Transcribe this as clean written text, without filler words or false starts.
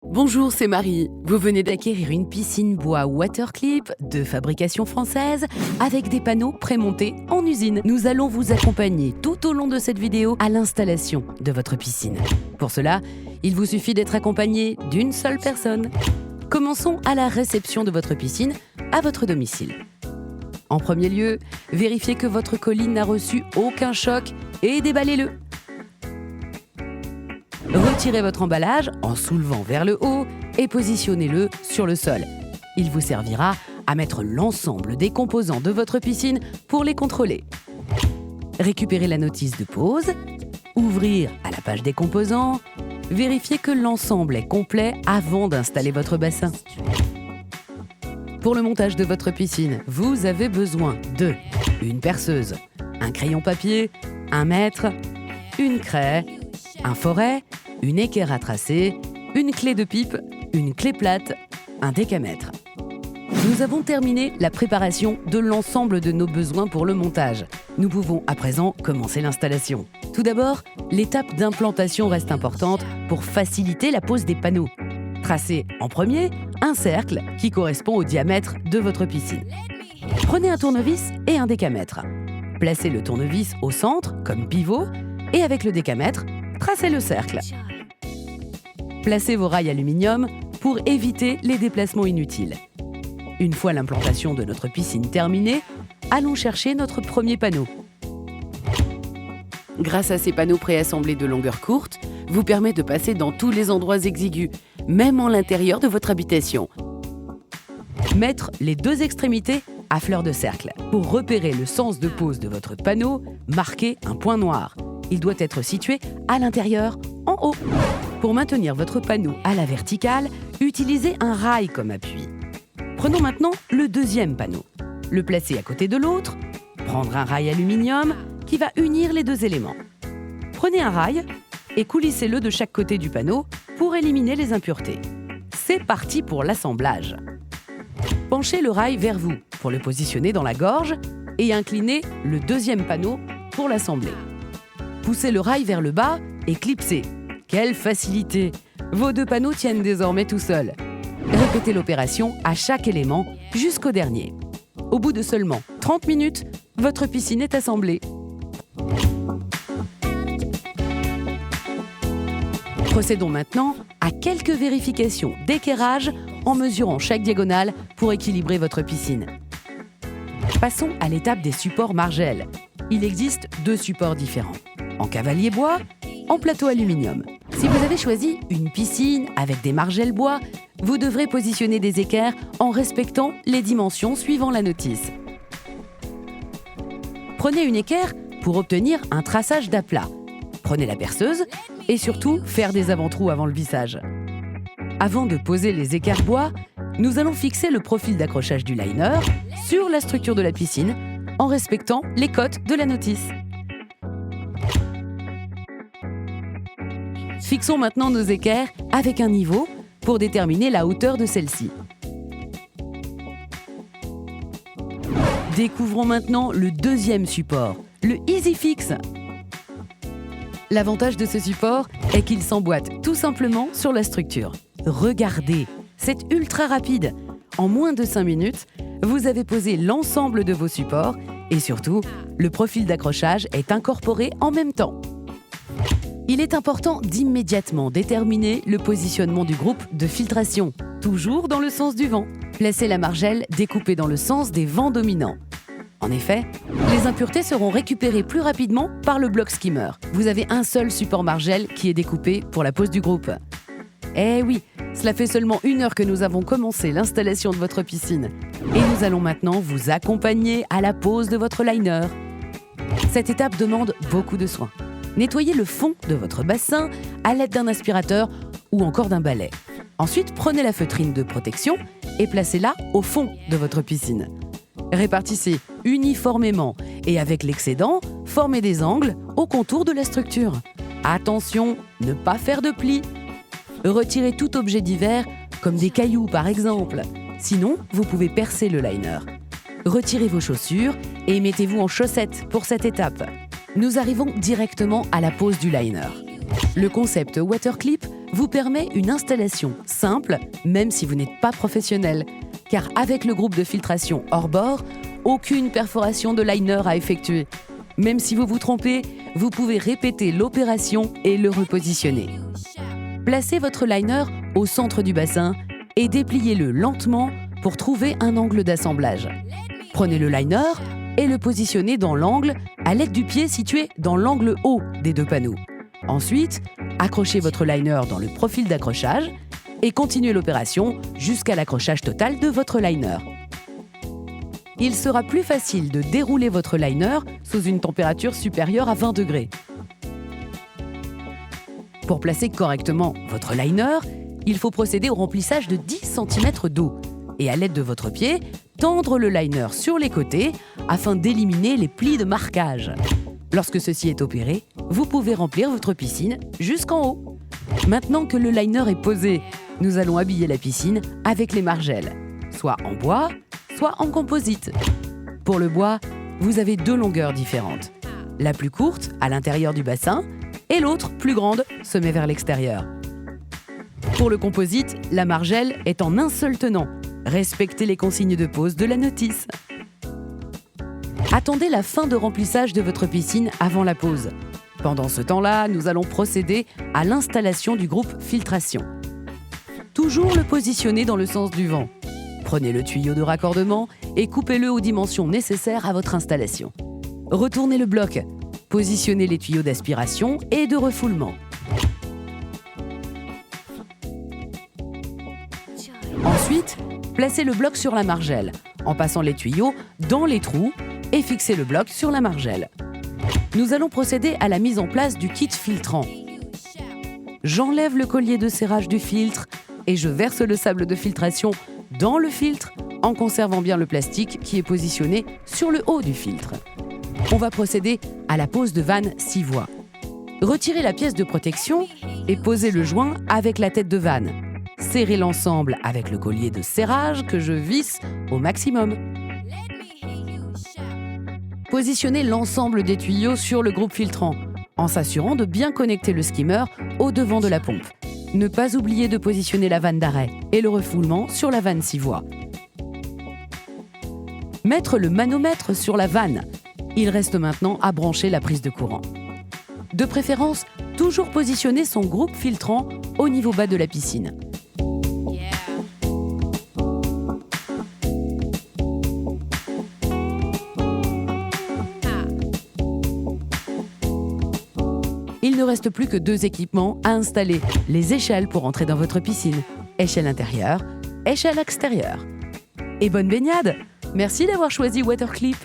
Bonjour, c'est Marie. Vous venez d'acquérir une piscine bois Waterclip de fabrication française avec des panneaux prémontés en usine. Nous allons vous accompagner tout au long de cette vidéo à l'installation de votre piscine. Pour cela, il vous suffit d'être accompagné d'une seule personne. Commençons à la réception de votre piscine à votre domicile. En premier lieu, vérifiez que votre colis n'a reçu aucun choc et déballez-le. Retirez votre emballage en soulevant vers le haut et positionnez-le sur le sol. Il vous servira à mettre l'ensemble des composants de votre piscine pour les contrôler. Récupérez la notice de pose, ouvrir à la page des composants, vérifiez que l'ensemble est complet avant d'installer votre bassin. Pour le montage de votre piscine, vous avez besoin de une perceuse, un crayon papier, un mètre, une craie, un foret, une équerre à tracer, une clé de pipe, une clé plate, un décamètre. Nous avons terminé la préparation de l'ensemble de nos besoins pour le montage. Nous pouvons à présent commencer l'installation. Tout d'abord, l'étape d'implantation reste importante pour faciliter la pose des panneaux. Tracez en premier un cercle qui correspond au diamètre de votre piscine. Prenez un tournevis et un décamètre. Placez le tournevis au centre comme pivot et avec le décamètre, tracez le cercle. Placez vos rails aluminium pour éviter les déplacements inutiles. Une fois l'implantation de notre piscine terminée, allons chercher notre premier panneau. Grâce à ces panneaux préassemblés de longueur courte, vous permet de passer dans tous les endroits exigus, même en l'intérieur de votre habitation. Mettre les deux extrémités à fleur de cercle. Pour repérer le sens de pose de votre panneau, marquez un point noir. Il doit être situé à l'intérieur, en haut. Pour maintenir votre panneau à la verticale, utilisez un rail comme appui. Prenons maintenant le deuxième panneau. Le placer à côté de l'autre, prendre un rail aluminium qui va unir les deux éléments. Prenez un rail et coulissez-le de chaque côté du panneau pour éliminer les impuretés. C'est parti pour l'assemblage. Penchez le rail vers vous pour le positionner dans la gorge et inclinez le deuxième panneau pour l'assembler. Poussez le rail vers le bas et clipsez. Quelle facilité! Vos deux panneaux tiennent désormais tout seuls. Répétez l'opération à chaque élément jusqu'au dernier. Au bout de seulement 30 minutes, votre piscine est assemblée. Procédons maintenant à quelques vérifications d'équerrage en mesurant chaque diagonale pour équilibrer votre piscine. Passons à l'étape des supports margelles. Il existe deux supports différents, en cavalier bois, en plateau aluminium. Si vous avez choisi une piscine avec des margelles bois, vous devrez positionner des équerres en respectant les dimensions suivant la notice. Prenez une équerre pour obtenir un traçage d'aplat. Prenez la perceuse et surtout faire des avant-trous avant le vissage. Avant de poser les équerres bois, nous allons fixer le profil d'accrochage du liner sur la structure de la piscine en respectant les cotes de la notice. Fixons maintenant nos équerres avec un niveau pour déterminer la hauteur de celle-ci. Découvrons maintenant le deuxième support, le EasyFix. L'avantage de ce support est qu'il s'emboîte tout simplement sur la structure. Regardez, c'est ultra rapide. En moins de 5 minutes, vous avez posé l'ensemble de vos supports et surtout, le profil d'accrochage est incorporé en même temps. Il est important d'immédiatement déterminer le positionnement du groupe de filtration, toujours dans le sens du vent. Placez la margelle découpée dans le sens des vents dominants. En effet, les impuretés seront récupérées plus rapidement par le bloc skimmer. Vous avez un seul support margelle qui est découpé pour la pose du groupe. Eh oui, cela fait seulement 1 heure que nous avons commencé l'installation de votre piscine. Et nous allons maintenant vous accompagner à la pose de votre liner. Cette étape demande beaucoup de soin. Nettoyez le fond de votre bassin à l'aide d'un aspirateur ou encore d'un balai. Ensuite, prenez la feutrine de protection et placez-la au fond de votre piscine. Répartissez uniformément et avec l'excédent, formez des angles au contour de la structure. Attention, ne pas faire de plis. Retirez tout objet divers, comme des cailloux par exemple. Sinon, vous pouvez percer le liner. Retirez vos chaussures et mettez-vous en chaussettes pour cette étape. Nous arrivons directement à la pose du liner. Le concept Waterclip vous permet une installation simple, même si vous n'êtes pas professionnel. Car avec le groupe de filtration hors bord, aucune perforation de liner à effectuer. Même si vous vous trompez, vous pouvez répéter l'opération et le repositionner. Placez votre liner au centre du bassin et dépliez-le lentement pour trouver un angle d'assemblage. Prenez le liner et le positionnez dans l'angle à l'aide du pied situé dans l'angle haut des deux panneaux. Ensuite, accrochez votre liner dans le profil d'accrochage et continuez l'opération jusqu'à l'accrochage total de votre liner. Il sera plus facile de dérouler votre liner sous une température supérieure à 20 degrés. Pour placer correctement votre liner, il faut procéder au remplissage de 10 cm d'eau et à l'aide de votre pied, tendre le liner sur les côtés afin d'éliminer les plis de marquage. Lorsque ceci est opéré, vous pouvez remplir votre piscine jusqu'en haut. Maintenant que le liner est posé, nous allons habiller la piscine avec les margelles, soit en bois, soit en composite. Pour le bois, vous avez deux longueurs différentes. La plus courte, à l'intérieur du bassin, et l'autre, plus grande, se met vers l'extérieur. Pour le composite, la margelle est en un seul tenant. Respectez les consignes de pose de la notice. Attendez la fin de remplissage de votre piscine avant la pose. Pendant ce temps-là, nous allons procéder à l'installation du groupe filtration. Toujours le positionner dans le sens du vent. Prenez le tuyau de raccordement et coupez-le aux dimensions nécessaires à votre installation. Retournez le bloc. Positionnez les tuyaux d'aspiration et de refoulement. Ensuite, placez le bloc sur la margelle en passant les tuyaux dans les trous et fixez le bloc sur la margelle. Nous allons procéder à la mise en place du kit filtrant. J'enlève le collier de serrage du filtre et je verse le sable de filtration dans le filtre en conservant bien le plastique qui est positionné sur le haut du filtre. On va procéder à la pose de vanne 6 voies. Retirez la pièce de protection et posez le joint avec la tête de vanne. Serrez l'ensemble avec le collier de serrage que je visse au maximum. Positionnez l'ensemble des tuyaux sur le groupe filtrant en s'assurant de bien connecter le skimmer au devant de la pompe. Ne pas oublier de positionner la vanne d'arrêt et le refoulement sur la vanne 6 voies. Mettre le manomètre sur la vanne. Il reste maintenant à brancher la prise de courant. De préférence, toujours positionner son groupe filtrant au niveau bas de la piscine. Il ne reste plus que 2 équipements à installer, les échelles pour entrer dans votre piscine. Échelle intérieure, échelle extérieure. Et bonne baignade! Merci d'avoir choisi Waterclip.